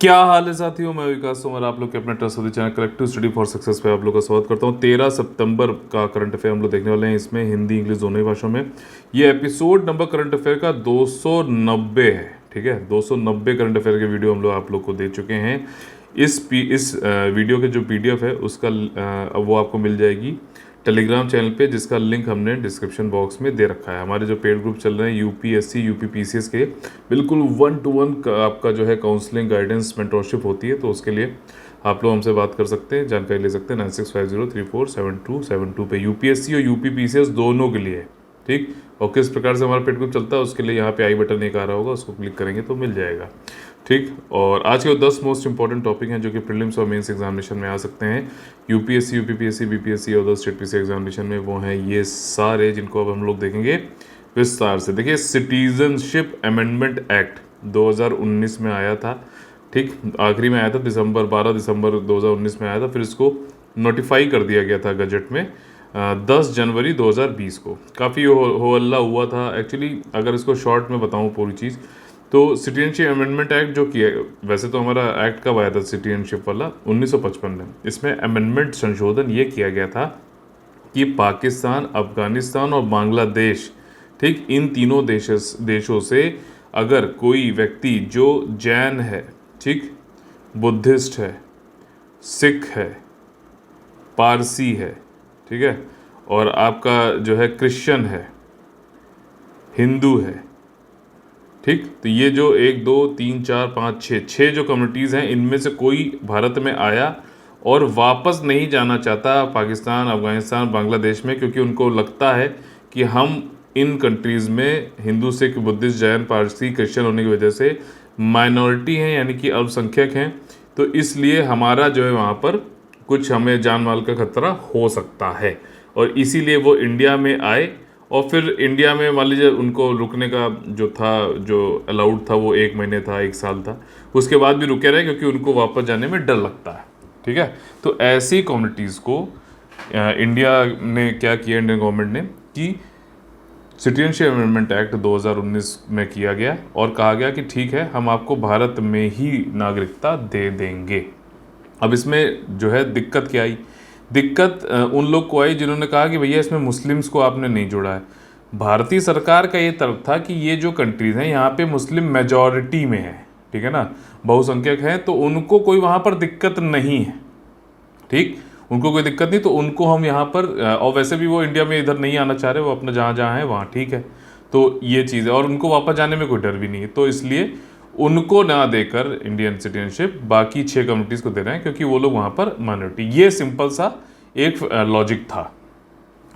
क्या हाल है साथियों, मैं विकास तोमर आप लोग के अपने trust channel collective study for success पे आप लोग का स्वागत करता हूँ। 13 सितंबर का करंट अफेयर हम लोग देखने वाले हैं। इसमें हिंदी इंग्लिश दोनों ही भाषाओं में ये एपिसोड नंबर करंट अफेयर का 290 है। ठीक है, 290 करंट अफेयर के वीडियो हम लोग आप लोग को दे चुके हैं। इस वीडियो के जो PDF है उसका वो आपको मिल जाएगी टेलीग्राम चैनल पे, जिसका लिंक हमने डिस्क्रिप्शन बॉक्स में दे रखा है। हमारे जो पेड ग्रुप चल रहे हैं UPSC UPPCS के, बिल्कुल 1-to-1 आपका जो है काउंसलिंग गाइडेंस मेंटरशिप होती है, तो उसके लिए आप लोग हमसे बात कर सकते हैं, जानकारी ले सकते हैं 9650347272 पे। UPSC और UPPCS दोनों के लिए, ठीक। और किस प्रकार से हमारा पेड ग्रुप चलता है उसके लिए यहाँ पे आई बटन एक आ रहा होगा, उसको क्लिक करेंगे तो मिल जाएगा, ठीक। और आज के 10 मोस्ट इंपॉर्टेंट टॉपिक हैं जो कि प्रीलिम्स और मेंस एग्जामिनेशन में आ सकते हैं। UPSC UPPSC BPSC और अदर स्टेट PC एग्जामिनेशन में, वो हैं ये सारे, जिनको अब हम लोग देखेंगे विस्तार से। देखिए, सिटीजनशिप अमेंडमेंट एक्ट 2019 में आया था, ठीक। आखिरी में आया था 12 दिसंबर 2019 में आया था। फिर इसको नोटिफाई कर दिया गया था गजट में 10 जनवरी 2020 को। काफ़ी हो हल्ला हुआ था एक्चुअली। अगर इसको शॉर्ट में बताऊं पूरी चीज़, तो सिटीजनशिप अमेंडमेंट एक्ट जो किया, वैसे तो हमारा एक्ट कब आया था सिटीजनशिप वाला, 1955 में। इसमें अमेंडमेंट संशोधन ये किया गया था कि पाकिस्तान, अफगानिस्तान और बांग्लादेश, ठीक, इन तीनों देशों से अगर कोई व्यक्ति जो जैन है, ठीक, बुद्धिस्ट है, सिख है, पारसी है, ठीक है, और आपका जो है क्रिश्चियन है, हिंदू है, ठीक, तो ये जो 1 2 3 4 5 6 जो कम्युनिटीज़ हैं, इनमें से कोई भारत में आया और वापस नहीं जाना चाहता पाकिस्तान, अफगानिस्तान, बांग्लादेश में, क्योंकि उनको लगता है कि हम इन कंट्रीज़ में हिंदू, सिख, बुद्धिस्ट, जैन, पारसी, क्रिश्चियन होने की वजह से माइनॉरिटी हैं, यानी कि अल्पसंख्यक हैं, तो इसलिए हमारा जो है वहाँ पर कुछ हमें जान माल का खतरा हो सकता है, और इसीलिए वो इंडिया में आए। और फिर इंडिया में मान लीजिए उनको रुकने का जो था, जो अलाउड था, वो 1 महीने था, 1 साल था, उसके बाद भी रुके रहे, क्योंकि उनको वापस जाने में डर लगता है, ठीक है। तो ऐसी कम्युनिटीज़ को इंडिया ने क्या किया, इंडियन गवर्नमेंट ने, कि सिटीजनशिप अमेंडमेंट एक्ट 2019 में किया गया और कहा गया कि ठीक है, हम आपको भारत में ही नागरिकता दे देंगे। अब इसमें जो है दिक्कत क्या आई? दिक्कत उन लोग को आई जिन्होंने कहा कि भैया इसमें मुस्लिम्स को आपने नहीं जोड़ा है। भारतीय सरकार का ये तर्क था कि ये जो कंट्रीज़ हैं यहाँ पे मुस्लिम मेजॉरिटी में है, ठीक है ना, बहुसंख्यक हैं, तो उनको कोई वहाँ पर दिक्कत नहीं है, ठीक, उनको कोई दिक्कत नहीं, तो उनको हम यहाँ पर, और वैसे भी वो इंडिया में इधर नहीं आना चाह रहे, वो अपना जहाँ जहाँ है वहाँ ठीक है, तो ये चीज़ है, और उनको वापस जाने में कोई डर भी नहीं है, तो इसलिए उनको ना देकर इंडियन सिटीजनशिप बाकी 6 कम्युनिटीज़ को दे रहे हैं, क्योंकि वो लोग वहाँ पर माइनॉरिटी। ये सिंपल सा एक लॉजिक था,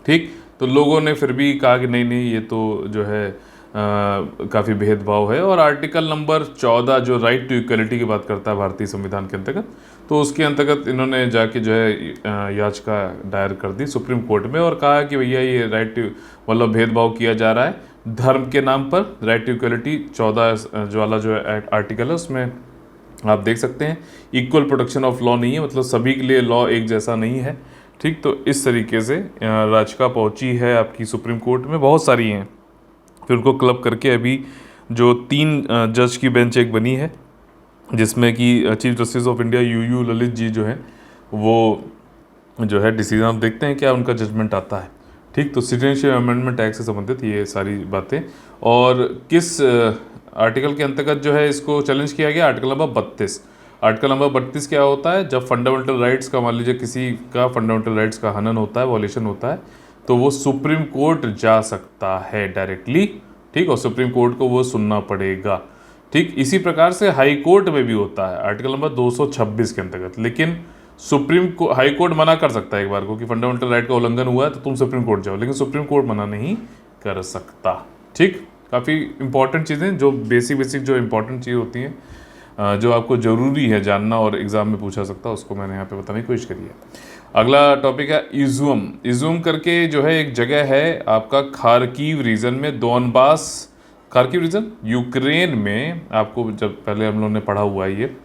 ठीक। तो लोगों ने फिर भी कहा कि नहीं नहीं, ये तो जो है काफ़ी भेदभाव है। और आर्टिकल नंबर 14 जो राइट टू इक्वलिटी की बात करता है भारतीय संविधान के अंतर्गत, तो उसके अंतर्गत इन्होंने जाके जो है याचिका दायर कर दी सुप्रीम कोर्ट में, और कहा कि भैया ये राइट टू, मतलब भेदभाव किया जा रहा है धर्म के नाम पर। राइट टू इक्वलिटी 14 जो वाला जो आर्टिकल है, उसमें आप देख सकते हैं इक्वल प्रोटेक्शन ऑफ लॉ नहीं है, मतलब सभी के लिए लॉ एक जैसा नहीं है, ठीक। तो इस तरीके से याचिका पहुंची है आपकी सुप्रीम कोर्ट में, बहुत सारी हैं। फिर उनको क्लब करके अभी जो 3 जज की बेंच एक बनी है, जिसमें कि chief justice of India UU Lalit ji जो हैं, वो जो है डिसीजन, आप देखते हैं क्या उनका जजमेंट आता है, ठीक। तो सिटीजनशिप अमेंडमेंट एक्ट से संबंधित ये सारी बातें। और किस आर्टिकल के अंतर्गत जो है इसको चैलेंज किया गया, आर्टिकल नंबर 32। आर्टिकल नंबर 32 क्या होता है? जब फंडामेंटल राइट्स का, मान लीजिए किसी का फंडामेंटल राइट्स का हनन होता है, वॉलेशन होता है, तो वो सुप्रीम कोर्ट जा सकता है डायरेक्टली, ठीक, और सुप्रीम कोर्ट को वो सुनना पड़ेगा, ठीक। इसी प्रकार से हाई कोर्ट में भी होता है आर्टिकल नंबर 226 के अंतर्गत। लेकिन हाई कोर्ट मना कर सकता है एक बार को कि फंडामेंटल राइट का उल्लंघन हुआ है तो तुम सुप्रीम कोर्ट जाओ, लेकिन सुप्रीम कोर्ट मना नहीं कर सकता, ठीक। काफ़ी इंपॉर्टेंट चीज़ें, जो बेसिक जो इंपॉर्टेंट चीज़ होती हैं, जो आपको ज़रूरी है जानना और एग्ज़ाम में पूछा सकता है, उसको मैंने यहाँ पे बताने की कोशिश करी है। अगला टॉपिक है इज़्यूम। इज़्यूम करके जो है एक जगह है आपका खार्किव रीजन में, दोनबास, खार्किव रीजन यूक्रेन में। आपको जब पहले हम लोगों ने पढ़ा हुआ है ये,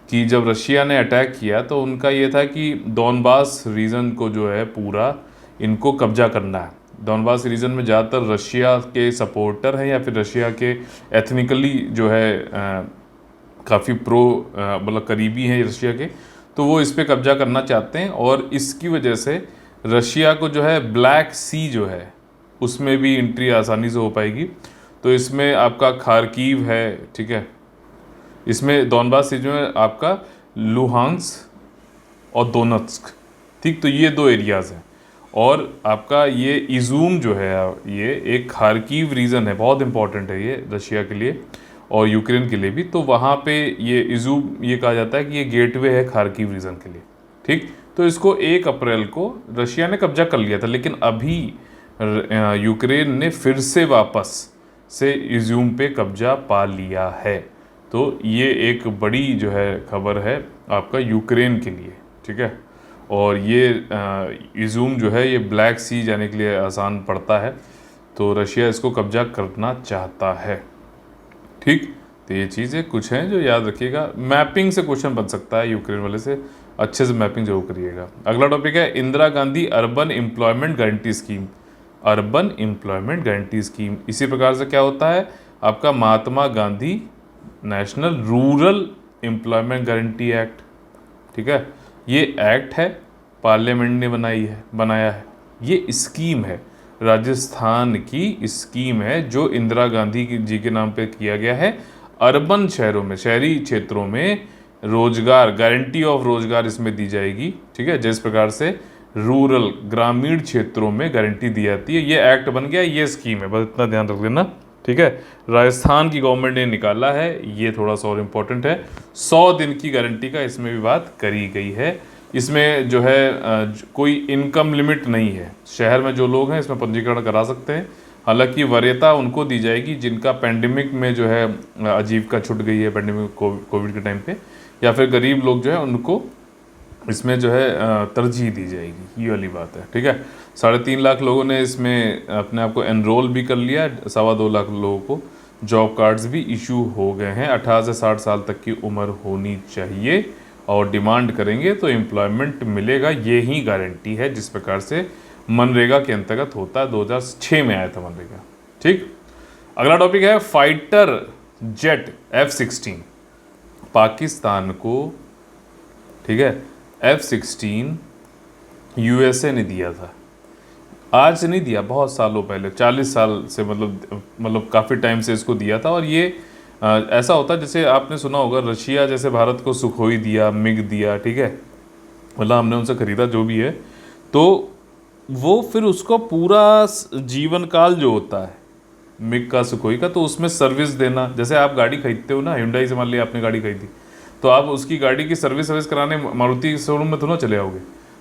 कि जब रशिया ने अटैक किया तो उनका ये था कि डोनबास रीजन को जो है पूरा इनको कब्जा करना है। डोनबास रीजन में ज़्यादातर रशिया के सपोर्टर हैं, या फिर रशिया के एथनिकली जो है काफ़ी प्रो मतलब करीबी हैं रशिया के, तो वो इस पे कब्जा करना चाहते हैं। और इसकी वजह से रशिया को जो है ब्लैक सी जो है उसमें भी एंट्री आसानी से हो पाएगी। तो इसमें आपका खार्कीव है, ठीक है, इसमें दोनबास सीजन में आपका लुहांस्क और दोनेत्स्क, ठीक, तो ये दो एरियाज़ हैं। और आपका ये इजूम जो है, ये एक खार्कीव रीजन है, बहुत इंपॉर्टेंट है ये रशिया के लिए और यूक्रेन के लिए भी। तो वहाँ पे ये इजूम, ये कहा जाता है कि ये गेटवे है खार्कीव रीजन के लिए, ठीक। तो इसको 1 अप्रैल को रशिया ने कब्जा कर लिया था, लेकिन अभी यूक्रेन ने फिर से वापस से इज्यूम पे कब्जा पा लिया है। तो ये एक बड़ी जो है खबर है आपका यूक्रेन के लिए, ठीक है। और ये इज्यूम जो है ये ब्लैक सी जाने के लिए आसान पड़ता है, तो रशिया इसको कब्जा करना चाहता है, ठीक। तो ये चीज़ें कुछ हैं जो याद रखिएगा। मैपिंग से क्वेश्चन बन सकता है यूक्रेन वाले से, अच्छे से मैपिंग जरूर करिएगा। अगला टॉपिक है Indira Gandhi urban employment guarantee scheme. Urban employment guarantee scheme इसी प्रकार से क्या होता है आपका Mahatma Gandhi national rural employment guarantee act, ठीक है। ये एक्ट है, पार्लियामेंट ने बनाया है। ये स्कीम है, राजस्थान की स्कीम है जो इंदिरा गांधी जी के नाम पे किया गया है। अर्बन शहरों में, शहरी क्षेत्रों में रोजगार, गारंटी ऑफ रोजगार इसमें दी जाएगी, ठीक है। जिस प्रकार से रूरल ग्रामीण क्षेत्रों में गारंटी दी जाती है, ये एक्ट बन गया, ये स्कीम है, बस इतना ध्यान रख देना, ठीक है। राजस्थान की गवर्नमेंट ने निकाला है, ये थोड़ा सा और इम्पोर्टेंट है। 100 दिन की गारंटी का इसमें भी बात करी गई है। इसमें जो है कोई इनकम लिमिट नहीं है, शहर में जो लोग हैं इसमें पंजीकरण करा सकते हैं। हालांकि वरीयता उनको दी जाएगी जिनका पेंडेमिक में जो है आजीविका छूट गई है, पेंडेमिक कोविड के टाइम पे, या फिर गरीब लोग जो है उनको इसमें जो है तरजीह दी जाएगी, ये वाली बात है, ठीक है। 3.5 लाख लोगों ने इसमें अपने आप को एनरोल भी कर लिया, 2.25 लाख लोगों को जॉब कार्ड्स भी इशू हो गए हैं। 18 से 60 साल तक की उम्र होनी चाहिए और डिमांड करेंगे तो एम्प्लॉयमेंट मिलेगा, ये ही गारंटी है जिस प्रकार से मनरेगा के अंतर्गत होता है। 2006 में आया था मनरेगा, ठीक। अगला टॉपिक है फाइटर जेट F-16 पाकिस्तान को, ठीक है। F-16 USA ने दिया था, आज से नहीं दिया, बहुत सालों पहले, 40 साल से, मतलब काफ़ी टाइम से इसको दिया था। और ये ऐसा होता है जैसे आपने सुना होगा रशिया जैसे भारत को सुखोई दिया, मिग दिया, ठीक है, मतलब हमने उनसे ख़रीदा जो भी है, तो वो फिर उसको पूरा जीवन काल जो होता है मिग का, सुखोई का, तो उसमें सर्विस देना, जैसे आप गाड़ी खरीदते हो ना, hyundai से मान लिया आपने गाड़ी खरीदी, तो आप उसकी गाड़ी की सर्विस कराने मारुति शोरूम में तो ना चले आओगे,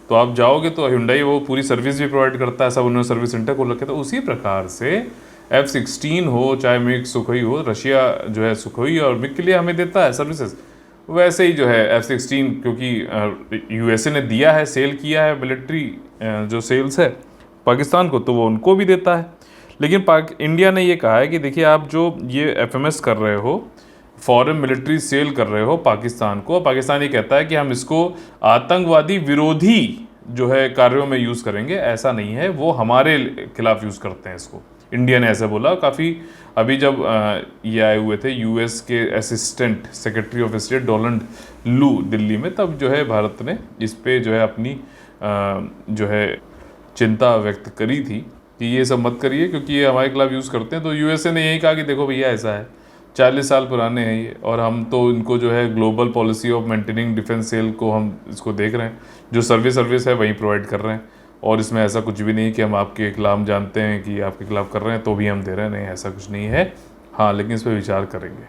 तो आप जाओगे तो hyundai वो पूरी सर्विस भी प्रोवाइड करता है, सब उन्होंने सर्विस सेंटर खोल रखे। तो उसी प्रकार से F-16 हो चाहे मिग सुखोई हो, रशिया जो है सुखोई और मिग के लिए हमें देता है सर्विसेज, वैसे ही जो है F-16 क्योंकि USA ने दिया है, सेल किया है, मिलिट्री जो सेल्स है पाकिस्तान को, तो वो उनको भी देता है। लेकिन इंडिया ने ये कहा है कि देखिए आप जो ये FMS कर रहे हो, फॉरेन मिलिट्री सेल कर रहे हो पाकिस्तान को, पाकिस्तान ये कहता है कि हम इसको आतंकवादी विरोधी जो है कार्यों में यूज़ करेंगे, ऐसा नहीं है, वो हमारे खिलाफ यूज़ करते हैं इसको, इंडिया ने ऐसा बोला। काफ़ी अभी जब ये आए हुए थे US के assistant secretary of state Donald लू दिल्ली में, तब जो है भारत ने इस पे जो है अपनी जो है चिंता व्यक्त करी थी कि ये सब मत करिए क्योंकि ये हमारे खिलाफ यूज़ करते हैं। तो USA ने यही कहा कि देखो भैया ऐसा है, 40 साल पुराने हैं ये, और हम तो इनको जो है global policy of maintaining defence cell को हम इसको देख रहे हैं, जो सर्विस है वही प्रोवाइड कर रहे हैं, और इसमें ऐसा कुछ भी नहीं कि हम आपके खिलाफ जानते हैं कि आपके खिलाफ कर रहे हैं तो भी हम दे रहे हैं, नहीं ऐसा कुछ नहीं है। हाँ, लेकिन इस पर विचार करेंगे,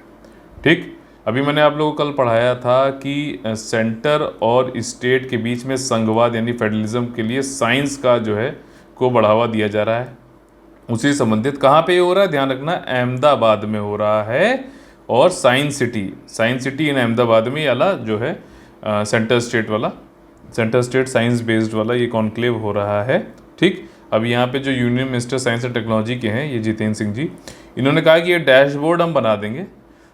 ठीक। अभी मैंने आप लोगों को कल पढ़ाया था कि सेंटर और स्टेट के बीच में संघवाद यानी फेडरलिज्म के लिए साइंस का जो है को बढ़ावा दिया जा रहा है, उसी संबंधित कहाँ पे हो रहा है, ध्यान रखना, अहमदाबाद में हो रहा है। और साइंस सिटी इन अहमदाबाद में वाला जो है सेंटर स्टेट साइंस बेस्ड वाला ये कॉन्क्लेव हो रहा है, ठीक। अब यहाँ पे जो union minister science and technology के हैं, ये जितेंद्र सिंह जी, इन्होंने कहा कि ये डैशबोर्ड हम बना देंगे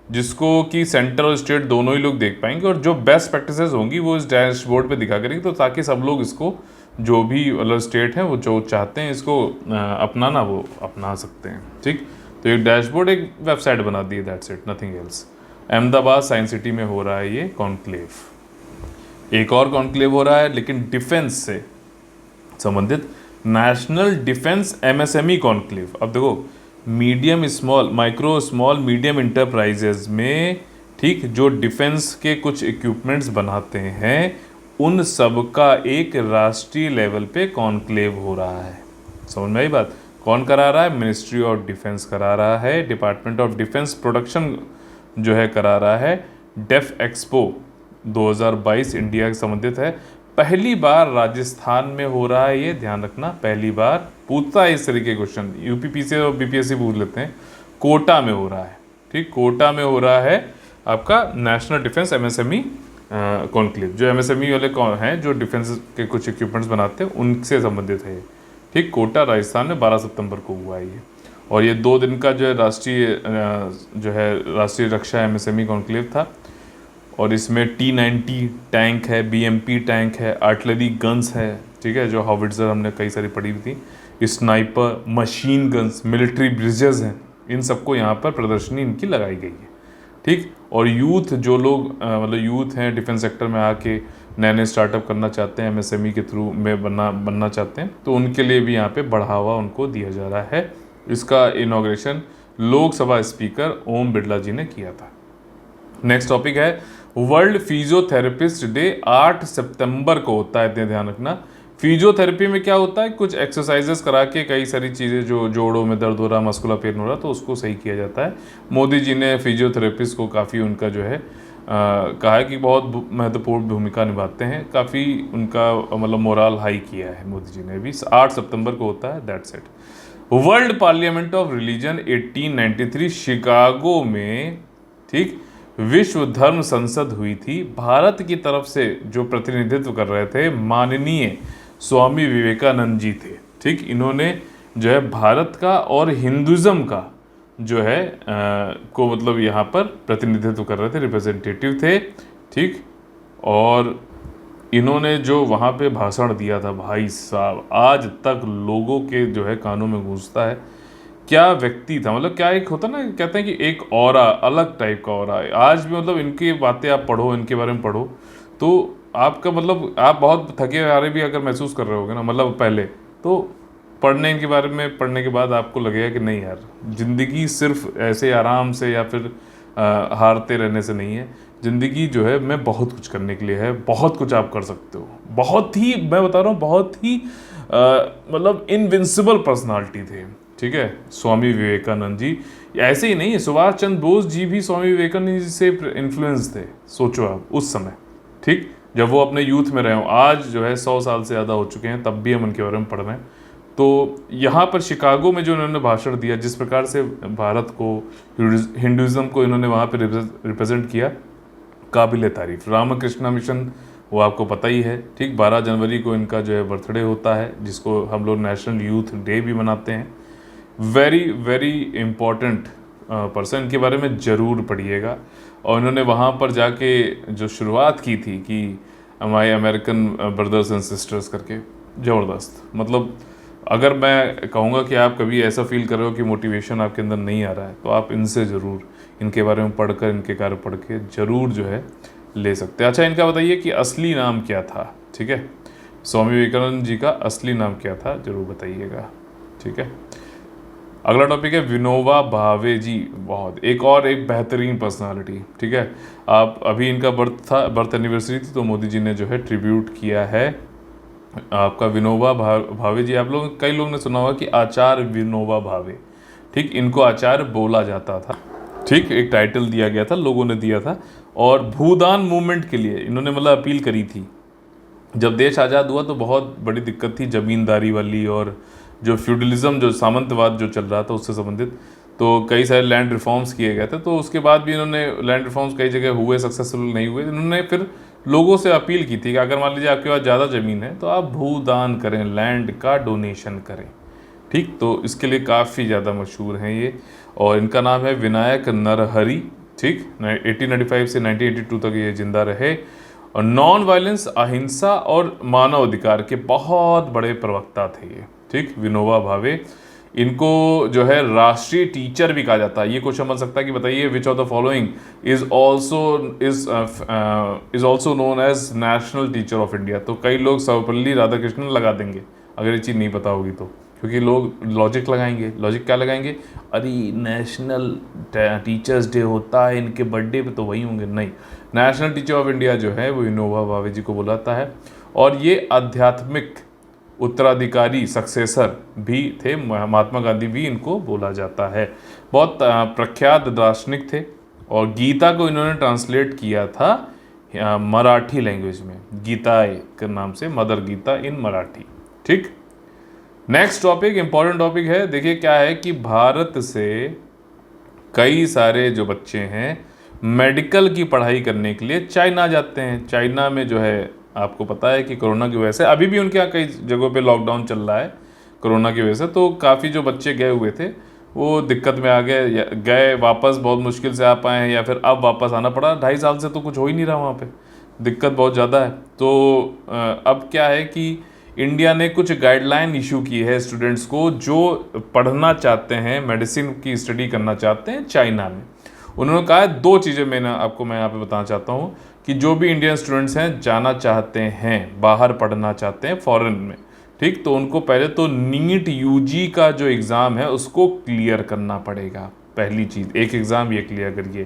जिसको कि सेंटर और स्टेट दोनों ही लोग देख पाएंगे, और जो बेस्ट प्रैक्टिसेस होंगी वो इस डैशबोर्ड पे दिखा करेंगे, तो ताकि सब लोग इसको, जो भी मतलब स्टेट हैं वो जो चाहते हैं इसको अपनाना वो अपना सकते हैं, ठीक। तो एक डैशबोर्ड, एक वेबसाइट बना दी है, that's it, nothing else. Ahmedabad science city में हो रहा है ये कॉन्क्लेव। एक और कॉन्क्लेव हो रहा है लेकिन डिफेंस से संबंधित, नेशनल डिफेंस एमएसएमई कॉन्क्लेव। अब देखो, medium small, micro small medium enterprises में, ठीक, जो डिफेंस के कुछ इक्विपमेंट्स बनाते हैं उन सब का एक राष्ट्रीय लेवल पे कॉन्क्लेव हो रहा है। समझ में आई बात? कौन करा रहा है? मिनिस्ट्री ऑफ डिफेंस करा रहा है, डिपार्टमेंट ऑफ डिफेंस प्रोडक्शन जो है करा रहा है। डेफ एक्सपो 2022 इंडिया से संबंधित है। पहली बार राजस्थान में हो रहा है ये, ध्यान रखना, पहली बार। पूछता है इस तरीके के क्वेश्चन, यूपीपीसी और बीपीएससी पूछ लेते हैं। कोटा में हो रहा है, ठीक, कोटा में हो रहा है आपका नेशनल डिफेंस एमएसएमई कॉन्क्लेव। जो एमएसएमई वाले कौन हैं, जो डिफेंस के कुछ इक्विपमेंट्स बनाते हैं, उनसे संबंधित है ये, ठीक। कोटा राजस्थान में 12 सितंबर को हुआ है ये। और ये 2 दिन का जो है राष्ट्रीय रक्षा एमएसएमई कॉन्क्लेव था। और इसमें T-90 टैंक है, BMP टैंक है, आर्टिलरी गन्स है, ठीक है, जो हाविट्जर हमने कई सारी पढ़ी हुई थी, sniper, machine guns, military bridges हैं, इन सबको यहाँ पर प्रदर्शनी इनकी लगाई गई है, ठीक। और यूथ, जो लोग मतलब यूथ हैं, डिफेंस सेक्टर में आके नए नए स्टार्टअप करना चाहते हैं, एमएसएमई के थ्रू में बनना चाहते हैं, तो उनके लिए भी यहाँ पे बढ़ावा उनको दिया जा रहा है। इसका इनॉग्रेशन लोकसभा स्पीकर ओम बिरला जी ने किया था। नेक्स्ट टॉपिक है वर्ल्ड फिजियोथेरेपिस्ट डे, 8 सितंबर को होता है, इतने ध्यान रखना। फिजियोथेरेपी में क्या होता है, कुछ एक्सरसाइजेस करा के कई सारी चीज़ें, जो जोड़ों में दर्द हो रहा, मस्कुलर पेन हो रहा, तो उसको सही किया जाता है। मोदी जी ने फिजियोथेरेपिस्ट को काफ़ी उनका जो है कहा है कि बहुत महत्वपूर्ण भूमिका निभाते हैं, काफ़ी उनका मतलब मोरल हाई किया है मोदी जी ने भी। 8 सितंबर को होता है, that's it. World parliament of religion 1893 Chicago में, ठीक, विश्व धर्म संसद हुई थी। भारत की तरफ से जो प्रतिनिधित्व कर रहे थे माननीय स्वामी विवेकानंद जी थे, ठीक। इन्होंने जो है भारत का और हिंदुज़म का जो है को मतलब यहाँ पर प्रतिनिधित्व कर रहे थे, रिप्रेजेंटेटिव थे, ठीक। और इन्होंने जो वहाँ पे भाषण दिया था, भाई साहब, आज तक लोगों के जो है कानों में गूंजता है। क्या व्यक्ति था, मतलब क्या एक होता ना, कहते हैं कि एक ऑरा, अलग टाइप का ऑरा है। आज भी मतलब इनकी बातें आप पढ़ो, इनके बारे में पढ़ो, तो आपका मतलब आप बहुत थके हारे भी अगर महसूस कर रहे होगे ना, मतलब पहले तो पढ़ने इनके बारे में पढ़ने के बाद आपको लगेगा कि नहीं यार, ज़िंदगी सिर्फ ऐसे आराम से या फिर हारते रहने से नहीं है। ज़िंदगी जो है मैं बहुत कुछ करने के लिए है, बहुत कुछ आप कर सकते हो। बहुत ही, मैं बता रहा हूँ, बहुत ही मतलब इनविंसिबल पर्सनालिटी थे, ठीक है, स्वामी विवेकानंद जी। ऐसे ही नहीं है, सुभाष चंद्र बोस जी भी स्वामी विवेकानंद जी से इन्फ्लुएंस थे, सोचो आप उस समय, ठीक, जब वो अपने यूथ में रहे हों। आज जो है 100 साल से ज़्यादा हो चुके हैं, तब भी हम उनके बारे में पढ़ रहे हैं। तो यहाँ पर शिकागो में जो इन्होंने भाषण दिया, जिस प्रकार से भारत को, हिंदुज़म को इन्होंने वहाँ पर रिप्रेजेंट किया, काबिल तारीफ। रामकृष्णा मिशन, वो आपको पता ही है, ठीक। 12 जनवरी को इनका जो है बर्थडे होता है, जिसको हम लोग नेशनल यूथ डे भी मनाते हैं। वेरी वेरी इम्पॉर्टेंट पर्सन, इनके बारे में ज़रूर पढ़िएगा। और इन्होंने वहाँ पर जाके जो शुरुआत की थी कि my American brothers and sisters करके, ज़बरदस्त। मतलब अगर मैं कहूँगा कि आप कभी ऐसा फील कर रहे हो कि मोटिवेशन आपके अंदर नहीं आ रहा है, तो आप इनसे ज़रूर, इनके बारे में पढ़कर, इनके कार्य पढ़ के ज़रूर जो है ले सकते हैं। अच्छा, इनका बताइए कि असली नाम क्या था, ठीक है, स्वामी विवेकानंद जी का असली नाम क्या था, ज़रूर बताइएगा, ठीक है। अगला टॉपिक है विनोबा भावे जी, बहुत एक बेहतरीन पर्सनालिटी, ठीक है। आप अभी इनका बर्थ एनिवर्सरी थी, तो मोदी जी ने जो है ट्रिब्यूट किया है आपका विनोबा भावे जी। आप लोग, कई लोग ने सुना होगा कि आचार्य विनोबा भावे, ठीक, इनको आचार्य बोला जाता था, ठीक, एक टाइटल दिया गया था, लोगों ने दिया था। और भूदान मूवमेंट के लिए इन्होंने मतलब अपील करी थी। जब देश आज़ाद हुआ तो बहुत बड़ी दिक्कत थी ज़मींदारी वाली, और जो फ्यूडलिज्म, जो सामंतवाद जो चल रहा था उससे संबंधित, तो कई सारे लैंड रिफॉर्म्स किए गए थे। तो उसके बाद भी इन्होंने लैंड रिफॉर्म्स कई जगह हुए, सक्सेसफुल नहीं हुए। इन्होंने फिर लोगों से अपील की थी कि अगर मान लीजिए आपके पास ज़्यादा ज़मीन है तो आप भूदान करें, लैंड का डोनेशन करें, ठीक। तो इसके लिए काफ़ी ज़्यादा मशहूर हैं ये। और इनका नाम है विनायक नरहरि, ठीक। 1895 से 1982 तक ये जिंदा रहे। और नॉन वायलेंस, अहिंसा और मानव अधिकार के बहुत बड़े प्रवक्ता थे ये, ठीक, विनोबा भावे। इनको जो है राष्ट्रीय टीचर भी कहा जाता है। ये क्वेश्चन बन सकता है कि बताइए which of the following is also known as national teacher of India. तो कई लोग सर्वपल्ली राधाकृष्णन लगा देंगे अगर ये चीज़ नहीं पता होगी तो, क्योंकि लोग लॉजिक लगाएंगे। लॉजिक क्या लगाएंगे, अरे नेशनल टीचर्स डे होता है, इनके बर्थडे पे तो वही होंगे। नहीं, नेशनल टीचर ऑफ इंडिया जो है वो विनोबा भावे जी को बुलाता है, और ये आध्यात्मिक उत्तराधिकारी सक्सेसर भी थे, महात्मा गांधी भी इनको बोला जाता है। बहुत प्रख्यात दार्शनिक थे, और गीता को इन्होंने ट्रांसलेट किया था मराठी लैंग्वेज में, गीता के नाम से, मदर गीता इन मराठी। ठीक, नेक्स्ट टॉपिक इंपॉर्टेंट टॉपिक है। देखिए क्या है कि भारत से कई सारे जो बच्चे हैं मेडिकल की पढ़ाई करने के लिए चाइना जाते हैं। चाइना में जो है आपको पता है कि कोरोना की वजह से अभी भी उनके यहाँ कई जगहों पे लॉकडाउन चल रहा है कोरोना की वजह से, तो काफ़ी जो बच्चे गए हुए थे वो दिक्कत में आ गए वापस बहुत मुश्किल से आ पाए हैं, या फिर अब वापस आना पड़ा। 2.5 साल से तो कुछ हो ही नहीं रहा वहाँ पे, दिक्कत बहुत ज़्यादा है। तो अब क्या है कि इंडिया ने कुछ गाइडलाइन इशू की है स्टूडेंट्स को जो पढ़ना चाहते हैं, मेडिसिन की स्टडी करना चाहते हैं चाइना में। उन्होंने कहा है 2 चीज़ें मैं यहाँ पे बताना चाहता हूँ कि जो भी इंडियन स्टूडेंट्स हैं जाना चाहते हैं, बाहर पढ़ना चाहते हैं फॉरेन में, ठीक, तो उनको पहले तो नीट यूजी का जो एग्ज़ाम है उसको क्लियर करना पड़ेगा। पहली चीज़, एक एग्ज़ाम ये क्लियर करिए,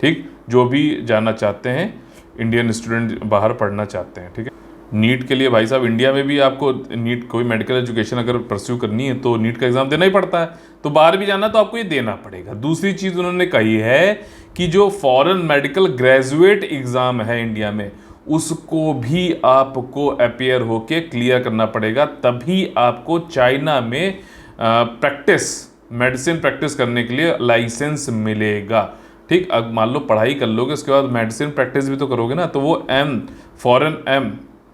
ठीक, जो भी जाना चाहते हैं इंडियन स्टूडेंट बाहर पढ़ना चाहते हैं। ठीक है, नीट के लिए भाई साहब इंडिया में भी आपको नीट, कोई मेडिकल एजुकेशन अगर परस्यू करनी है तो नीट का एग्ज़ाम देना ही पड़ता है, तो बाहर भी जाना तो आपको ये देना पड़ेगा। दूसरी चीज़ उन्होंने कही है कि जो फॉरेन मेडिकल ग्रेजुएट एग्ज़ाम है इंडिया में उसको भी आपको अपियर होके क्लियर करना पड़ेगा, तभी आपको चाइना में मेडिसिन प्रैक्टिस करने के लिए लाइसेंस मिलेगा। ठीक, अब मान लो पढ़ाई कर लोगे उसके बाद मेडिसिन प्रैक्टिस भी तो करोगे ना, तो वो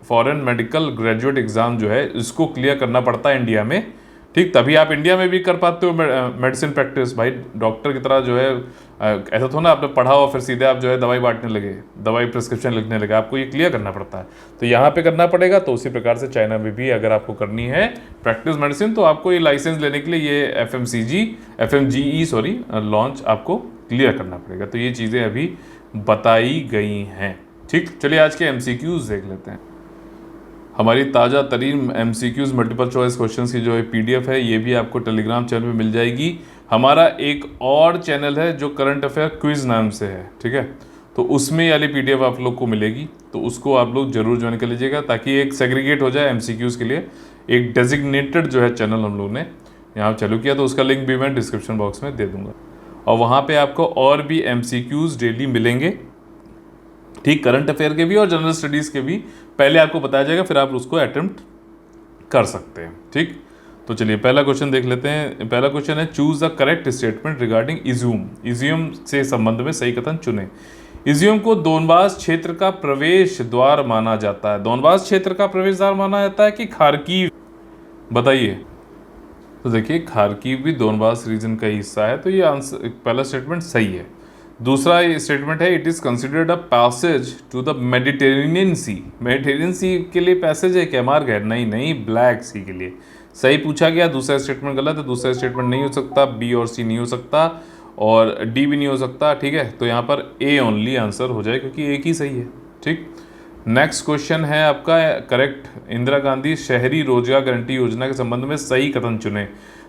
फॉरेन मेडिकल ग्रेजुएट एग्ज़ाम जो है इसको क्लियर करना पड़ता है इंडिया में। ठीक, तभी आप इंडिया में भी कर पाते हो मेडिसिन प्रैक्टिस। भाई डॉक्टर की तरह जो है ऐसा थोड़ा ना आपने पढ़ा और फिर सीधे आप जो है दवाई बांटने लगे, दवाई प्रिस्क्रिप्शन लिखने लगे, आपको ये क्लियर करना पड़ता है। तो यहाँ पे करना पड़ेगा, तो उसी प्रकार से चाइना में भी अगर आपको करनी है प्रैक्टिस मेडिसिन तो आपको ये लाइसेंस लेने के लिए ये FMGE लॉन्च आपको क्लियर करना पड़ेगा। तो ये चीज़ें अभी बताई गई हैं। ठीक, चलिए आज के MCQs देख लेते हैं। हमारी ताज़ा तरीन MCQs मल्टीपल चॉइस क्वेश्चंस की जो PDF है ये भी आपको टेलीग्राम चैनल में मिल जाएगी। हमारा एक और चैनल है जो करंट अफेयर क्विज नाम से है, ठीक है, तो उसमें वाली PDF आप लोग को मिलेगी, तो उसको आप लोग जरूर ज्वाइन कर लीजिएगा ताकि एक सेग्रीगेट हो जाए MCQs के लिए। एक डेजिग्नेटेड जो है चैनल हम लोग ने यहाँ चालू किया, तो उसका लिंक भी मैं डिस्क्रिप्शन बॉक्स में दे दूँगा, और वहाँ पर आपको और भी MCQs डेली मिलेंगे। ठीक, करंट अफेयर के भी और जनरल स्टडीज़ के भी पहले आपको बताया जाएगा, फिर आप उसको अटेम्प्ट कर सकते हैं। ठीक, तो चलिए पहला क्वेश्चन देख लेते हैं। पहला क्वेश्चन है choose the correct statement regarding assume. Assume से संबंध में सही कथन चुने। इज्यूम को दोनबास क्षेत्र का प्रवेश द्वार माना जाता है। दोनबास क्षेत्र का प्रवेश द्वार माना जाता है कि खार्किव, बताइए। तो देखिए खार्किव भी दोनबास रीजन का हिस्सा है, तो ये आंसर पहला स्टेटमेंट सही है। दूसरा स्टेटमेंट है it is considered a passage to the Mediterranean sea. Mediterranean sea के लिए पैसेज है क्या मार्ग है? नहीं, ब्लैक सी के लिए। सही पूछा गया, दूसरा स्टेटमेंट गलत है। दूसरा स्टेटमेंट नहीं हो सकता, बी और सी नहीं हो सकता, और डी भी नहीं हो सकता। ठीक है, तो यहाँ पर ए ओनली आंसर हो जाए क्योंकि एक ही सही है। ठीक, नेक्स्ट क्वेश्चन है आपका करेक्ट। इंदिरा गांधी शहरी रोजगार गारंटी योजना के संबंध में सही कथन चुने।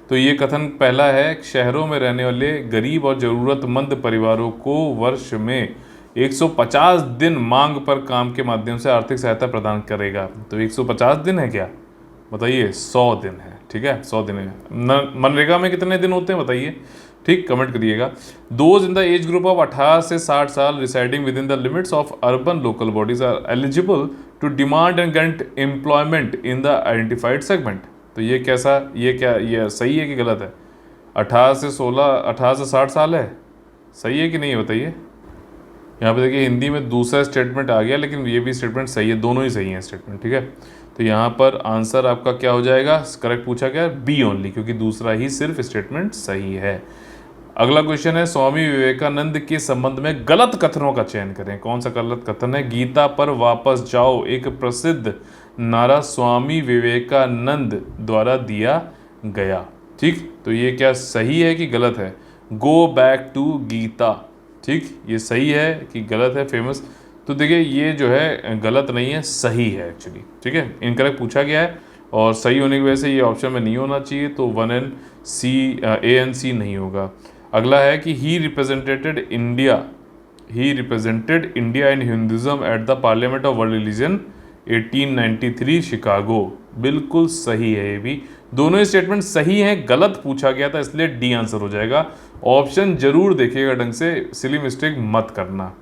तो ये कथन पहला है, शहरों में रहने वाले गरीब और ज़रूरतमंद परिवारों को वर्ष में 150 दिन मांग पर काम के माध्यम से आर्थिक सहायता प्रदान करेगा। तो 150 दिन है क्या? बताइए। 100 दिन है। ठीक है, 100 दिन है। मनरेगा में कितने दिन होते हैं बताइए? ठीक, कमेंट करिएगा। Those in the age group of 18 से 60 साल residing within the limits of urban local bodies are eligible to demand and get employment in the identified segment. तो ये कैसा, ये सही है कि गलत है? 18 से 60 साल है, सही है कि नहीं बताइए? यहाँ पे देखिए हिंदी में दूसरा स्टेटमेंट आ गया, लेकिन ये भी स्टेटमेंट सही है, दोनों ही सही हैं स्टेटमेंट। ठीक है, तो यहाँ पर आंसर आपका क्या हो जाएगा? करेक्ट पूछा गया बी ओनली, क्योंकि दूसरा ही सिर्फ स्टेटमेंट सही है। अगला क्वेश्चन है स्वामी विवेकानंद के संबंध में गलत कथनों का चयन करें। कौन सा गलत कथन है? गीता पर वापस जाओ एक प्रसिद्ध नारा स्वामी विवेकानंद द्वारा दिया गया। ठीक, तो ये क्या सही है कि गलत है? गो बैक टू गीता, ठीक, ये सही है कि गलत है फेमस? तो देखिए ये जो है गलत नहीं है, सही है एक्चुअली, ठीक है, इनकरेक्ट पूछा गया है और सही होने की वजह से ये ऑप्शन में नहीं होना चाहिए, तो 1 नहीं होगा। अगला है कि he represented India in Hinduism at the parliament of world religion 1893 Chicago. बिल्कुल सही है ये भी, दोनों ही स्टेटमेंट सही हैं, गलत पूछा गया था इसलिए डी आंसर हो जाएगा। ऑप्शन जरूर देखिएगा ढंग से, सिली मिस्टेक मत करना।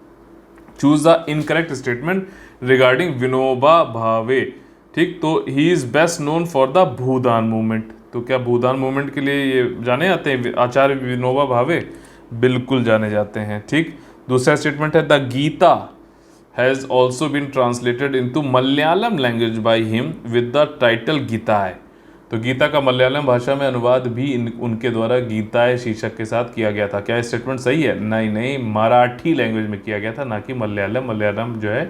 Choose the incorrect statement regarding Vinoba Bhave, ठीक, तो he is best known for the Bhoodan movement. तो क्या भूदान मूवमेंट के लिए ये जाने जाते हैं आचार्य विनोबा भावे? बिल्कुल जाने जाते हैं, ठीक। दूसरा स्टेटमेंट है the Gita has also been translated into Malayalam language by him with the title Gitaya. तो गीता का मलयालम भाषा में अनुवाद भी उनके द्वारा गीताय शीर्षक के साथ किया गया था। क्या स्टेटमेंट सही है? नहीं नहीं, मराठी लैंग्वेज में किया गया था, ना कि मलयालम। मलयालम जो है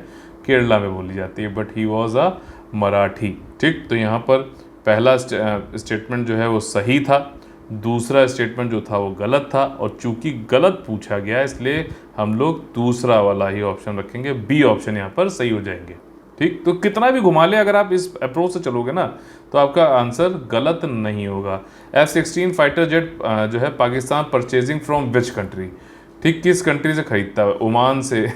केरला में बोली जाती है, but he was a Marathi, ठीक। तो यहाँ पर पहला स्टेटमेंट जो है वो सही था, दूसरा स्टेटमेंट जो था वो गलत था, और चूंकि गलत पूछा गया इसलिए हम लोग दूसरा वाला ही ऑप्शन रखेंगे, बी ऑप्शन यहाँ पर सही हो जाएंगे, ठीक। तो कितना भी घुमा ले, अगर आप इस अप्रोच से चलोगे ना तो आपका आंसर गलत नहीं होगा। F-16 फाइटर जेट जो है Pakistan purchasing from which country, ठीक, किस कंट्री से खरीदता है? ओमान से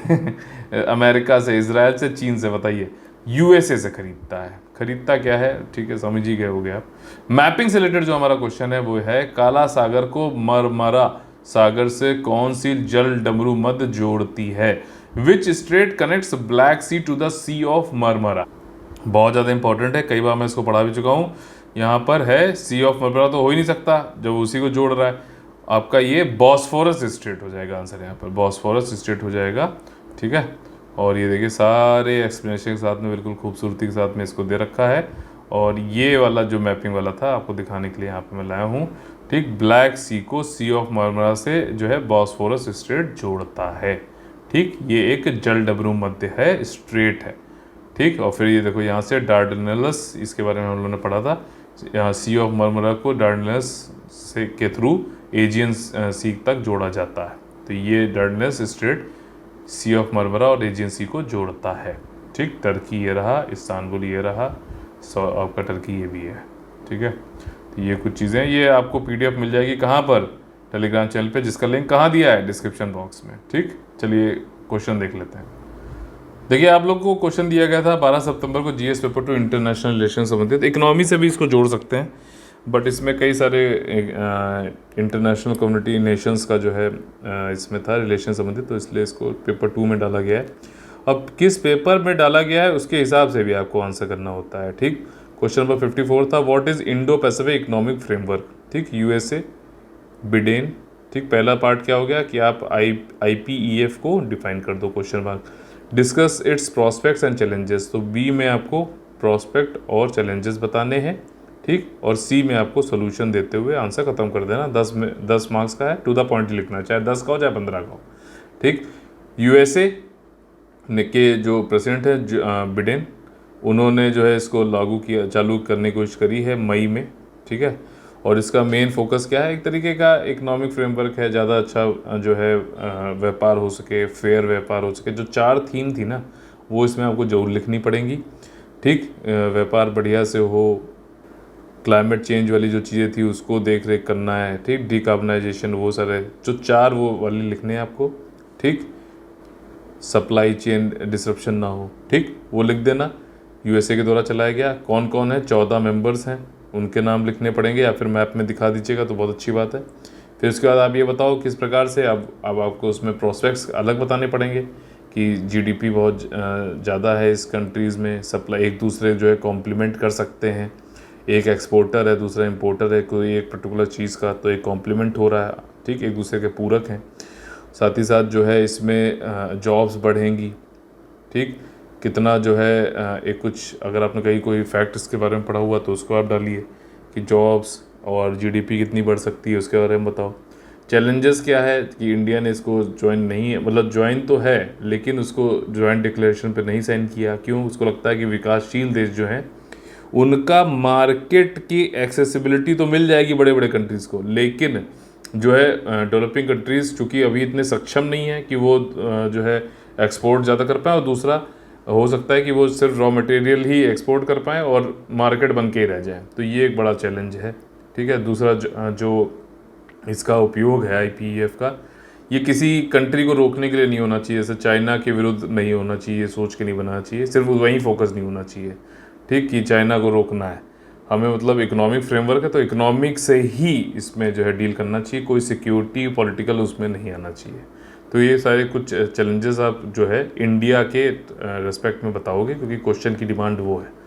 अमेरिका से, इसराइल से, चीन से? बताइए। यूएसए से खरीदता है। खरीदता क्या है, ठीक है, समझ ही गए होगे आप। मैपिंग से रिलेटेड जो हमारा क्वेश्चन है वो है काला सागर को मरमरा सागर से कौन सी जल डमरू मध्य जोड़ती है? Which strait connects Black Sea to the Sea of Marmara? बहुत ज़्यादा इंपॉर्टेंट है, कई बार मैं इसको पढ़ा भी चुका हूँ। यहाँ पर है सी ऑफ मरमरा, तो हो ही नहीं सकता जब उसी को जोड़ रहा है। आपका ये बॉस्फोरस स्ट्रेट हो जाएगा आंसर, यहाँ पर बॉस्फोरस स्ट्रेट हो जाएगा, ठीक है। और ये देखिए सारे एक्सप्लेनेशन के साथ में बिल्कुल खूबसूरती के साथ में इसको दे रखा है। और ये वाला जो मैपिंग वाला था आपको दिखाने के लिए यहाँ पे मैं लाया हूँ, ठीक, ब्लैक सी को सी ऑफ मरमरा से जो है बॉस्फोरस स्ट्रेट जोड़ता है, ठीक। ये एक जल डमरू मध्य है, स्ट्रेट है, ठीक। और फिर ये देखो यहाँ से डार्डेनल्स, इसके बारे में हम लोगों ने पढ़ा था, यहाँ सी ऑफ मरमरा को डार्डेनल्स से के थ्रू एजियन सी तक जोड़ा जाता है। तो ये डार्डेनल्स स्ट्रेट सी ऑफ मरमरा और एजियन सी को जोड़ता है, ठीक। टर्की ये रहा, इस्तांबुल ये रहा, आपका टर्की ये भी है, ठीक है। तो ये कुछ चीज़ें, ये आपको पीडीएफ मिल जाएगी कहाँ पर? टेलीग्राम चैनल पे, जिसका लिंक कहाँ दिया है? डिस्क्रिप्शन बॉक्स में, ठीक। चलिए क्वेश्चन देख लेते हैं। देखिए आप लोग को क्वेश्चन दिया गया था 12 सितंबर को जीएस पेपर 2 इंटरनेशनल रिलेशन संबंधित, इकोनॉमी से भी इसको जोड़ सकते हैं, बट इसमें कई सारे इंटरनेशनल कम्युनिटी नेशंस का जो है इसमें था रिलेशन संबंधित, तो इसलिए इसको पेपर 2 में डाला गया है। अब किस पेपर में डाला गया है उसके हिसाब से भी आपको आंसर करना होता है, ठीक। क्वेश्चन नंबर 54 था, what is Indo Pacific economic framework, ठीक, यूएसए बिडेन, ठीक। पहला पार्ट क्या हो गया कि आप IPEF को डिफाइन कर दो, question mark. Discuss it's prospects and challenges, तो बी में आपको प्रॉस्पेक्ट और चैलेंजेस बताने हैं, ठीक। और सी में आपको सोल्यूशन देते हुए आंसर खत्म कर देना। 10 मार्क्स का है, टू द पॉइंट लिखना, चाहे 10 का हो चाहे 15 का हो, ठीक। यूएसए के जो प्रेसिडेंट है बिडेन, उन्होंने जो है इसको लागू किया, चालू करने की कोशिश करी है मई में, ठीक है। और इसका मेन फोकस क्या है? एक तरीके का इकोनॉमिक फ्रेमवर्क है, ज़्यादा अच्छा जो है व्यापार हो सके, फेयर व्यापार हो सके। जो 4 थीम थी ना वो इसमें आपको जरूर लिखनी पड़ेंगी, ठीक। व्यापार बढ़िया से हो, क्लाइमेट चेंज वाली जो चीज़ें थी उसको देख रेख करना है, ठीक। डिकार्बनाइजेशन, वो सारे जो 4 वो वाली लिखने हैं आपको, ठीक। सप्लाई चेन डिसरप्शन ना हो, ठीक, वो लिख देना। यूएसए के द्वारा चलाया गया, कौन कौन है? 14 मेंबर्स हैं, उनके नाम लिखने पड़ेंगे, या फिर मैप में दिखा दीजिएगा तो बहुत अच्छी बात है। फिर उसके बाद आप ये बताओ किस प्रकार से, अब आपको उसमें प्रोस्पेक्ट्स अलग बताने पड़ेंगे कि जीडीपी बहुत ज़्यादा है इस कंट्रीज़ में, सप्लाई एक दूसरे जो है कॉम्प्लीमेंट कर सकते हैं, एक एक्सपोर्टर है दूसरा इंपोर्टर है कोई एक पर्टिकुलर चीज़ का, तो एक कॉम्प्लीमेंट हो रहा है, ठीक, एक दूसरे के पूरक हैं। साथ ही साथ जो है इसमें जॉब्स बढ़ेंगी, ठीक। कितना जो है एक कुछ अगर आपने कहीं कोई फैक्ट इसके बारे में पढ़ा हुआ तो उसको आप डालिए कि जॉब्स और जीडीपी कितनी बढ़ सकती है, उसके बारे में बताओ। चैलेंजेस क्या है कि इंडिया ने इसको ज्वाइन नहीं है, मतलब ज्वाइन तो है लेकिन उसको ज्वाइंट डिक्लेरेशन पे नहीं साइन किया, क्यों? उसको लगता है कि विकासशील देश जो हैं उनका मार्केट की एक्सेसिबिलिटी तो मिल जाएगी बड़े बड़े कंट्रीज़ को, लेकिन जो है डेवलपिंग कंट्रीज़ चूँकि अभी इतने सक्षम नहीं है कि वो जो है एक्सपोर्ट ज़्यादा कर पाए, और दूसरा हो सकता है कि वो सिर्फ रॉ मटेरियल ही एक्सपोर्ट कर पाएँ और मार्केट बन के ही रह जाए, तो ये एक बड़ा चैलेंज है। ठीक है, दूसरा जो इसका उपयोग है IPEF का, ये किसी कंट्री को रोकने के लिए नहीं होना चाहिए, जैसे चाइना के विरुद्ध नहीं होना चाहिए, सोच के नहीं बनाना चाहिए, सिर्फ वहीं फोकस नहीं होना चाहिए। ठीक, कि चाइना को रोकना है हमें, मतलब इकोनॉमिक फ्रेमवर्क है तो इकोनॉमिक से ही इसमें जो है डील करना चाहिए, कोई सिक्योरिटी पॉलिटिकल उसमें नहीं आना चाहिए। तो ये सारे कुछ चैलेंजेस आप जो है इंडिया के रेस्पेक्ट में बताओगे, क्योंकि क्वेश्चन की डिमांड वो है।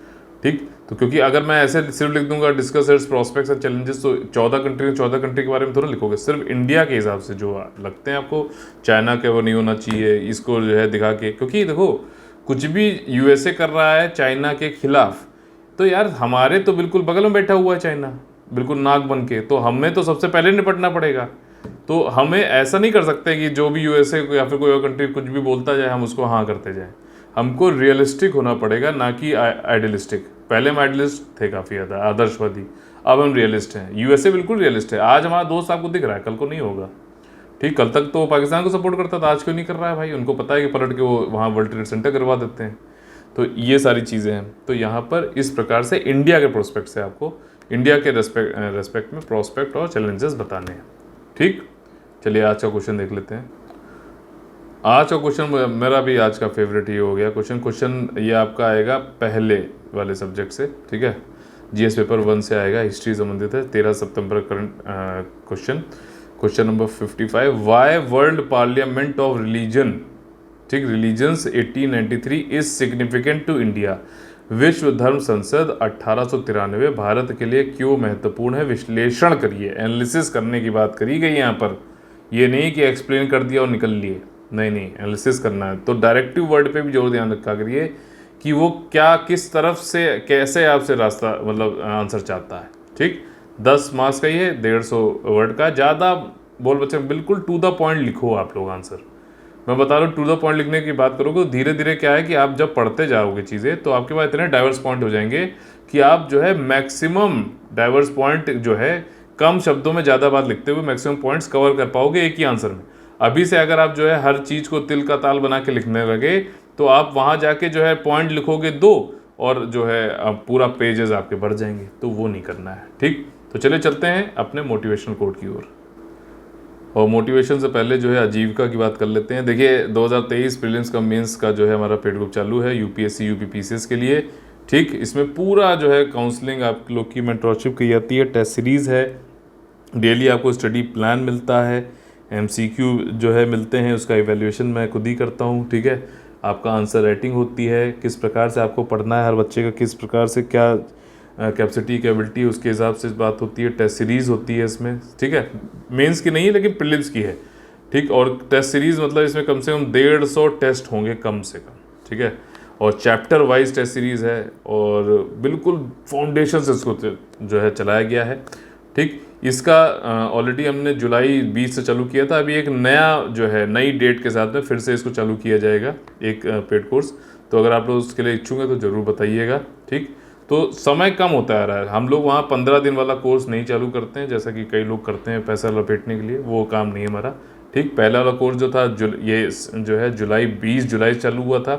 ठीक, तो क्योंकि अगर मैं ऐसे सिर्फ लिख दूंगा discuss it's prospects and challenges, तो 14 कंट्री के बारे में थोड़ा लिखोगे, सिर्फ इंडिया के हिसाब से जो लगते हैं आपको, चाइना के वो नहीं होना चाहिए, इसको जो है दिखा के, क्योंकि देखो कुछ भी USA कर रहा है चाइना के खिलाफ, तो यार हमारे तो बिल्कुल बगल में बैठा हुआ है चाइना, बिल्कुल नाक बन के, तो हमें तो सबसे पहले निपटना पड़ेगा। तो हमें ऐसा नहीं कर सकते कि जो भी USA या फिर कोई और कंट्री कुछ भी बोलता जाए हम उसको हाँ करते जाएं। हमको रियलिस्टिक होना पड़ेगा, ना कि आइडियलिस्टिक। पहले हम आइडियलिस्ट थे काफ़ी ज़्यादा, आदर्शवादी, अब हम रियलिस्ट हैं। USA बिल्कुल रियलिस्ट है, आज हमारा दोस्त आपको दिख रहा है, कल को नहीं होगा। ठीक, कल तक तो पाकिस्तान को सपोर्ट करता था, आज क्यों नहीं कर रहा है भाई? उनको पता है कि पलट के वो वहाँ वर्ल्ड ट्रेड सेंटर करवा देते हैं। तो ये सारी चीज़ें हैं। तो यहाँ पर इस प्रकार से इंडिया के प्रोस्पेक्ट से आपको इंडिया के रेस्पेक्ट में प्रोस्पेक्ट और चैलेंजेस बताने हैं। ठीक, चलिए आज का क्वेश्चन देख लेते हैं। आज का क्वेश्चन मेरा भी आज का फेवरेट ही हो गया क्वेश्चन ये आपका आएगा पहले वाले सब्जेक्ट से। ठीक है, GS पेपर 1 से आएगा, हिस्ट्री संबंधित है, 13 सितंबर current question number 55, why world parliament of religion, ठीक, religions 1893 is significant to India. विश्व धर्म संसद 1893 भारत के लिए क्यों महत्वपूर्ण है? विश्लेषण करिए, एनालिसिस करने की बात करी गई यहाँ पर, ये नहीं कि एक्सप्लेन कर दिया और निकल लिए, नहीं, एनालिसिस करना है। तो डायरेक्टिव वर्ड पे भी जोर ध्यान रखा करिए कि वो क्या, किस तरफ से, कैसे आपसे रास्ता, मतलब आंसर चाहता है। ठीक, 10 मार्क्स का ही है, 150 वर्ड का, ज़्यादा बोल बच्चे, बिल्कुल टू द पॉइंट लिखो आप लोग आंसर। मैं बता रहा हूँ, टू द पॉइंट लिखने की बात करोगे तो धीरे धीरे क्या है कि आप जब पढ़ते जाओगे चीज़ें, तो आपके पास इतने डाइवर्स पॉइंट हो जाएंगे कि आप जो है मैक्सिमम डाइवर्स पॉइंट जो है कम शब्दों में ज़्यादा बात लिखते हुए मैक्सिमम पॉइंट्स कवर कर पाओगे एक ही आंसर में। अभी से अगर आप जो है हर चीज़ को तिल का ताल बना के लिखने लगे, तो आप वहाँ जाके जो है पॉइंट लिखोगे 2 और जो है पूरा पेजेस आपके बढ़ जाएंगे, तो वो नहीं करना है। ठीक, तो चले चलते हैं अपने मोटिवेशनल कोट की ओर। और मोटिवेशन से पहले जो है आजीविका की बात कर लेते हैं। देखिए 2023 प्रीलिम्स का मेंस का जो है हमारा पेड ग्रुप चालू है UPSC UPPCS के लिए। ठीक, इसमें पूरा जो है काउंसलिंग आप लोग की मेंटरशिप की जाती है, टेस्ट सीरीज़ है, डेली आपको स्टडी प्लान मिलता है, MCQ जो है मिलते हैं, उसका इवैल्यूएशन मैं खुद ही करता हूँ। ठीक है, आपका आंसर राइटिंग होती है, किस प्रकार से आपको पढ़ना है, हर बच्चे का किस प्रकार से क्या कैपेसिटी कैबिलिटी, उसके हिसाब से बात होती है। टेस्ट सीरीज़ होती है इसमें, ठीक है, मेंस की नहीं है लेकिन प्रीलिम्स की है। ठीक, और टेस्ट सीरीज़ मतलब इसमें कम से कम 150 टेस्ट होंगे कम से कम। ठीक है, और चैप्टर वाइज टेस्ट सीरीज़ है, और बिल्कुल फाउंडेशन से इसको जो है चलाया गया है। ठीक, इसका ऑलरेडी हमने जुलाई 20 से चालू किया था, अभी एक नया जो है नई डेट के साथ में फिर से इसको चालू किया जाएगा, एक पेड कोर्स। तो अगर आप लोग उसके लिए इच्छुक हैं तो ज़रूर बताइएगा। ठीक, तो समय कम होता आ रहा है, हम लोग वहाँ 15 दिन वाला कोर्स नहीं चालू करते हैं जैसा कि कई लोग करते हैं पैसा लपेटने के लिए, वो काम नहीं है हमारा। ठीक, पहला वाला कोर्स जो था ये जो है 20 जुलाई चालू हुआ था।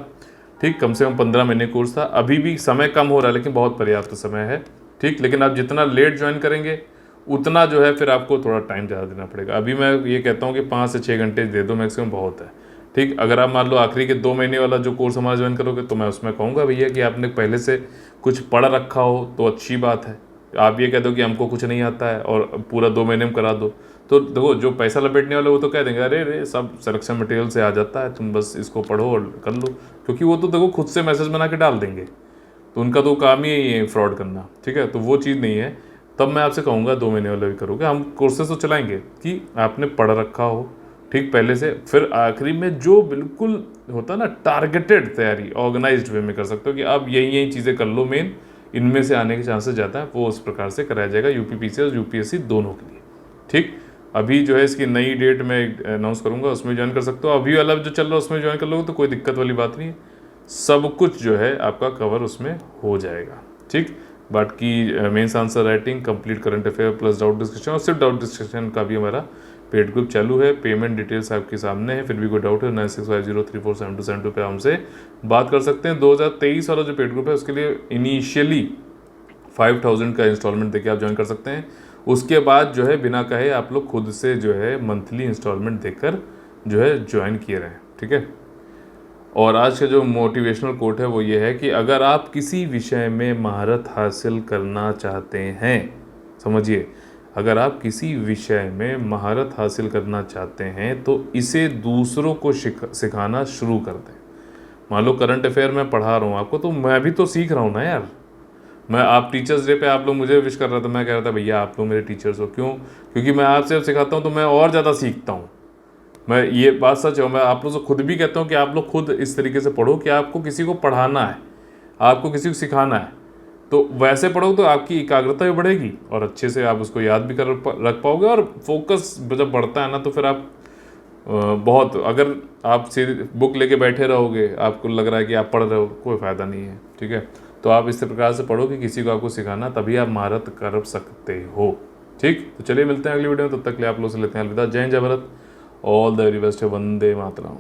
ठीक, कम से कम 15 महीने कोर्स था, अभी भी समय कम हो रहा है लेकिन बहुत पर्याप्त समय है। ठीक, लेकिन आप जितना लेट ज्वाइन करेंगे उतना जो है फिर आपको थोड़ा टाइम ज़्यादा देना पड़ेगा। अभी मैं ये कहता हूँ कि 5 से 6 घंटे दे दो मैक्सिमम, बहुत है। ठीक, अगर आप मान लो आखिरी के 2 महीने वाला जो कोर्स हमारा ज्वाइन करोगे तो मैं उसमें कहूँगा भैया कि आपने पहले से कुछ पढ़ रखा हो तो अच्छी बात है। आप ये कह दो कि हमको कुछ नहीं आता है और पूरा 2 महीने में करा दो, तो देखो जो पैसा लपेटने वाले वो तो कह देंगे अरे रे सब सिलेक्शन मटेरियल से आ जाता है, तुम बस इसको पढ़ो और कर लो, क्योंकि वो तो देखो खुद से मैसेज बना के डाल देंगे, तो उनका तो काम ही है फ्रॉड करना। ठीक है, तो वो चीज़ नहीं है। तब मैं आपसे कहूँगा 2 महीने वाला भी करोगे, हम कोर्सेज तो चलाएंगे कि आपने पढ़ रखा हो ठीक पहले से, फिर आखिरी में जो बिल्कुल होता है ना टारगेटेड तैयारी ऑर्गेनाइज्ड वे में कर सकते हो कि अब यही चीज़ें कर लो, मेन इनमें से आने के चांसेस ज़्यादा है, वो उस प्रकार से कराया जाएगा UPPCS और UPSC दोनों के लिए। ठीक, अभी जो है इसकी नई डेट मैं अनाउंस करूँगा, उसमें ज्वाइन कर सकते हो। अभी वाला जो चल रहा है उसमें ज्वाइन कर लोगे तो कोई दिक्कत वाली बात नहीं है, सब कुछ जो है आपका कवर उसमें हो जाएगा। ठीक, बाकी mains answer writing, complete current affair plus doubt discussion, और सिर्फ डाउट डिस्कशन का भी हमारा पेड ग्रुप चालू है। पेमेंट डिटेल्स आपके सामने है, फिर भी कोई डाउट है 9650347272 पे हमसे बात कर सकते हैं। 2023 वाला जो पेड ग्रुप है उसके लिए इनिशियली 5000 का इंस्टॉलमेंट देके आप ज्वाइन कर सकते हैं। उसके बाद जो है बिना कहे आप लोग खुद से जो है मंथली इंस्टॉलमेंट देकर जो है ज्वाइन किए रहें, ठीक है। और आज का जो मोटिवेशनल कोट है वो ये है कि अगर आप किसी विषय में महारत हासिल करना चाहते हैं, समझिए, अगर आप किसी विषय में महारत हासिल करना चाहते हैं तो इसे दूसरों को सिखाना शुरू कर दें। मान लो करंट अफेयर मैं पढ़ा रहा हूँ आपको, तो मैं भी तो सीख रहा हूँ ना यार। मैं, आप टीचर्स डे पे आप लोग मुझे विश कर रहा था, मैं कह रहा था भैया आप लोग मेरे टीचर्स हो। क्यों? क्योंकि मैं आपसे सिखाता हूँ तो मैं और ज़्यादा सीखता हूँ। मैं, ये बात सच है, मैं आप लोग से खुद भी कहता हूँ कि आप लोग खुद इस तरीके से पढ़ो कि आपको किसी को पढ़ाना है, आपको किसी को सिखाना है, तो वैसे पढ़ो तो आपकी एकाग्रता भी बढ़ेगी और अच्छे से आप उसको याद भी रख पाओगे। और फोकस जब बढ़ता है ना तो फिर आप बहुत, अगर आप सीधे बुक लेके बैठे रहोगे, आपको लग रहा है कि आप पढ़ रहे हो, कोई फ़ायदा नहीं है, ठीक है। तो आप इस प्रकार से पढ़ो कि किसी को आपको सिखाना, तभी आप महारत कर सकते हो, ठीक। तो चलिए मिलते हैं अगली वीडियो में, तब तक के लिए आप लोग से लेते हैं अलविदा। जय हिंद, जय Bharat, all the very best है, वंदे मातरम।